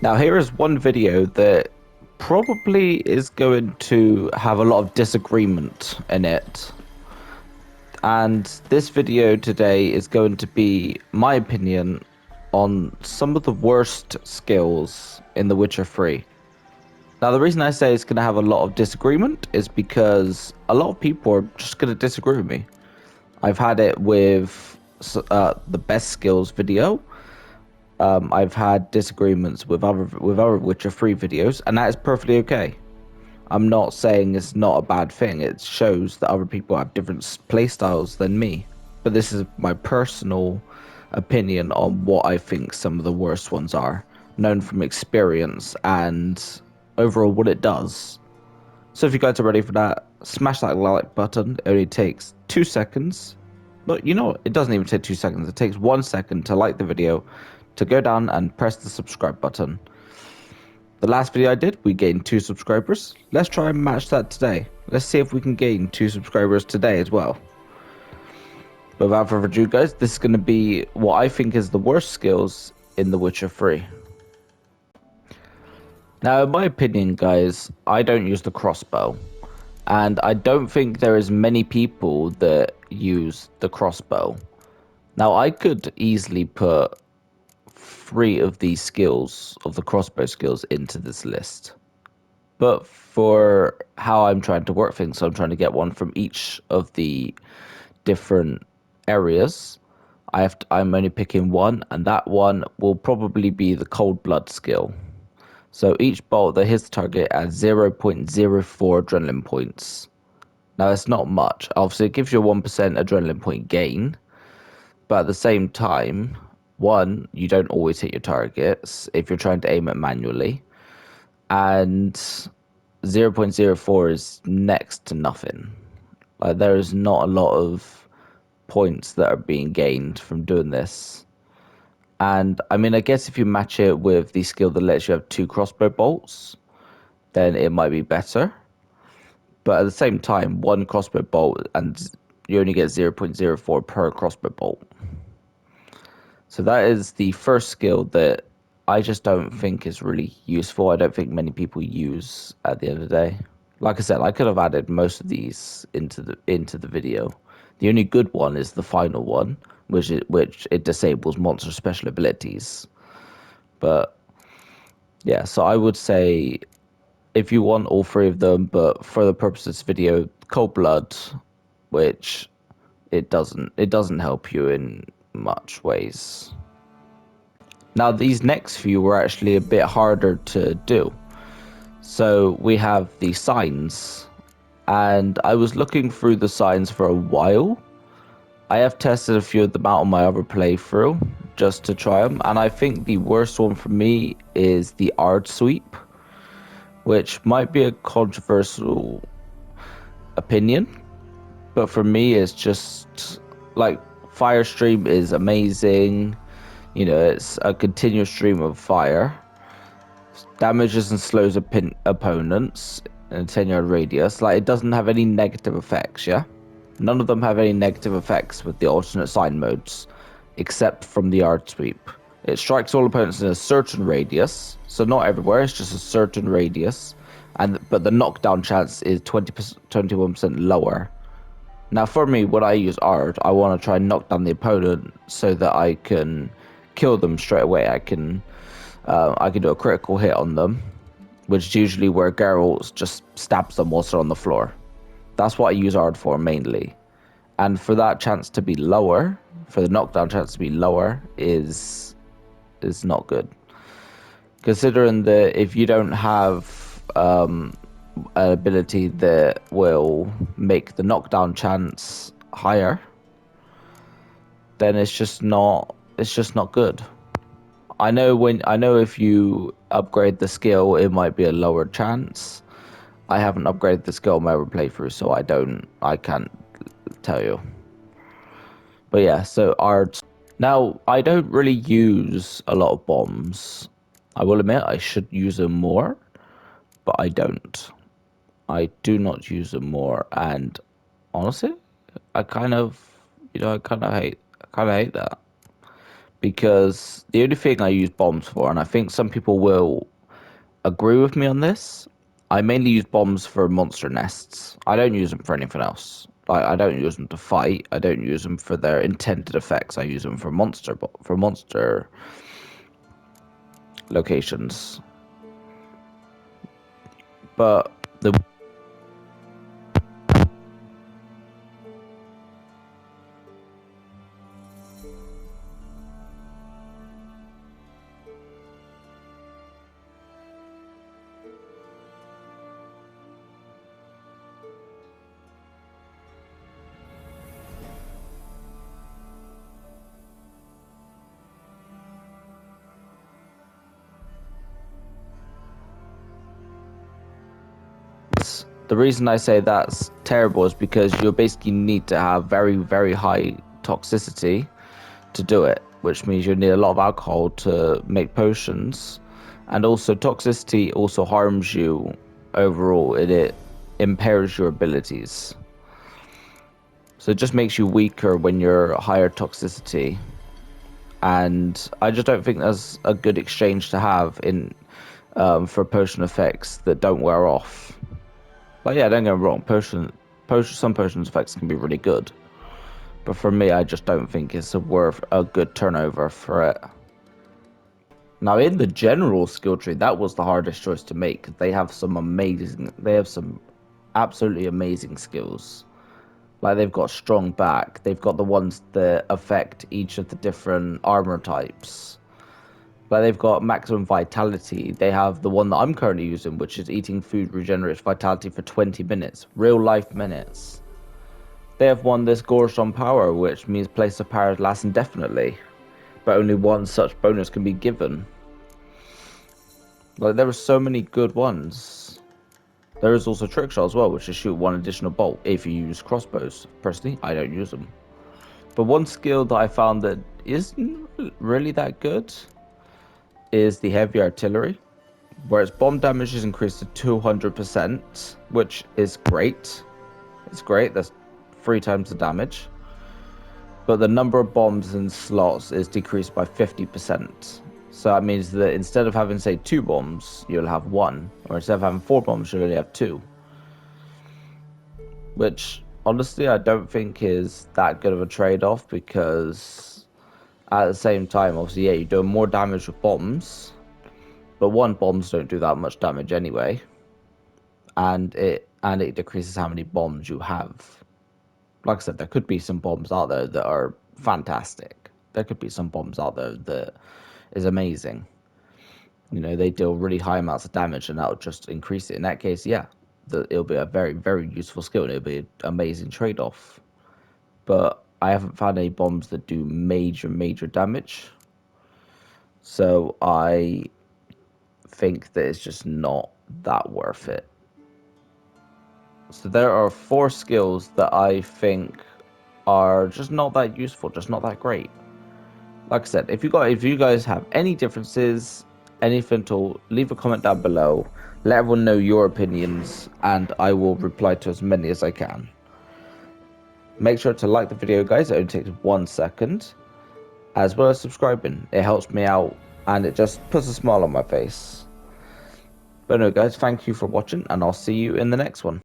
Now, here is one video that probably is going to have a lot of disagreement in it. And this video today is going to be my opinion on some of the worst skills in The Witcher 3. Now, the reason I say it's going to have a lot of disagreement is because a lot of people are just going to disagree with me. I've had it with the best skills video. I've had disagreements with other Witcher 3 videos, and that is perfectly okay. I'm not saying it's not a bad thing. It shows that other people have different playstyles than me. But this is my personal opinion on what I think some of the worst ones are, known from experience and overall what it does. So if you guys are ready for that, smash that like button. It only takes 2 seconds. But you know what? It doesn't even take 2 seconds. It takes 1 second to like the video, to go down and press the subscribe button. The last video I did, we gained 2 subscribers. Let's try and match that today. Let's see if we can gain 2 subscribers today as well. But without further ado, guys, this is going to be what I think is the worst skills in The Witcher 3. Now, in my opinion, guys, I don't use the crossbow. And I don't think there is many people that use the crossbow. Now, I could easily put 3 of these skills, of the crossbow skills, into this list. But for how I'm trying to work things, so I'm trying to get one from each of the different areas. I'm only picking one, and that one will probably be the cold blood skill. So each bolt that hits the target adds 0.04 adrenaline points. Now it's not much. Obviously, it gives you a 1% adrenaline point gain, but at the same time, one, you don't always hit your targets if you're trying to aim it manually, and 0.04 is next to nothing. Like, there is not a lot of points that are being gained from doing this. And I mean, I guess if you match it with the skill that lets you have 2 crossbow bolts, then it might be better. But at the same time, 1 crossbow bolt and you only get 0.04 per crossbow bolt. So that is the first skill that I just don't think is really useful. I don't think many people use at the end of the day. Like I said, I could have added most of these into the video. The only good one is the final one, which it disables monster special abilities. But yeah, so I would say if you want all 3 of them, but for the purpose of this video, cold blood, which it doesn't help you in much ways. Now, these next few were actually a bit harder to do. So we have the signs, and I was looking through the signs for a while. I have tested a few of them out on my other playthrough just to try them, and I think the worst one for me is the Ard Sweep, which might be a controversial opinion, but for me it's just like Firestream is amazing. You know, it's a continuous stream of fire. Damages and slows opponents in a 10-yard radius. Like, it doesn't have any negative effects, yeah? None of them have any negative effects with the alternate sign modes, except from the Ard Sweep. It strikes all opponents in a certain radius, so not everywhere, it's just a certain radius. But the knockdown chance is 21% lower. Now, for me, when I use Ard, I want to try and knock down the opponent so that I can kill them straight away. I can do a critical hit on them, which is usually where Geralt just stabs them whilst they're on the floor. That's what I use Ard for mainly. And for that chance to be lower, for the knockdown chance to be lower, is not good. Considering that if you don't have an ability that will make the knockdown chance higher, then it's just not good. I know if you upgrade the skill, it might be a lower chance. I haven't upgraded the skill on my other playthrough, so I can't tell you. But yeah, so Ard. Now, I don't really use a lot of bombs. I will admit I should use them more, but I don't. I do not use them more, and honestly, I kind of hate that. because the only thing I use bombs for, and I think some people will agree with me on this, I mainly use bombs for monster nests. I don't use them for anything else. Like I don't use them to fight. I don't use them for their intended effects. I use them for monster locations. But the the reason I say that's terrible is because you basically need to have very, very high toxicity to do it, which means you need a lot of alcohol to make potions. And also, toxicity also harms you overall, it impairs your abilities. So it just makes you weaker when you're higher toxicity. And I just don't think that's a good exchange to have in for potion effects that don't wear off. But yeah, don't get me wrong, some potions effects can be really good. But for me, I just don't think it's worth a good turnover for it. Now, in the general skill tree, that was the hardest choice to make. They have some absolutely amazing skills. Like, they've got strong back, they've got the ones that affect each of the different armor types. Like, they've got maximum vitality. They have the one that I'm currently using, which is eating food regenerates vitality for 20 minutes. Real life minutes. They have one that's gorged on power, which means place of power lasts indefinitely. But only one such bonus can be given. Like, there are so many good ones. There is also trick shot as well, which is shoot one additional bolt if you use crossbows. Personally, I don't use them. But one skill that I found that isn't really that good is the heavy artillery, where its bomb damage is increased to 200%, which is great. It's great, that's 3 times the damage. But the number of bombs in slots is decreased by 50%. So that means that instead of having, say, 2 bombs, you'll have 1. Or instead of having 4 bombs, you'll only have 2. Which, honestly, I don't think is that good of a trade-off, because at the same time, obviously, yeah, you're doing more damage with bombs. But bombs don't do that much damage anyway. And it decreases how many bombs you have. Like I said, there could be some bombs out there that are fantastic. There could be some bombs out there that is amazing. You know, they deal really high amounts of damage, and that'll just increase it. In that case, yeah, it'll be a very, very useful skill, and it'll be an amazing trade-off. But I haven't found any bombs that do major, major damage. So I think that it's just not that worth it. So there are 4 skills that I think are just not that useful, just not that great. Like I said, if you guys have any differences, anything at all, leave a comment down below. Let everyone know your opinions, and I will reply to as many as I can. Make sure to like the video, guys. It only takes 1 second. As well as subscribing. It helps me out, and it just puts a smile on my face. But no, guys, thank you for watching, and I'll see you in the next one.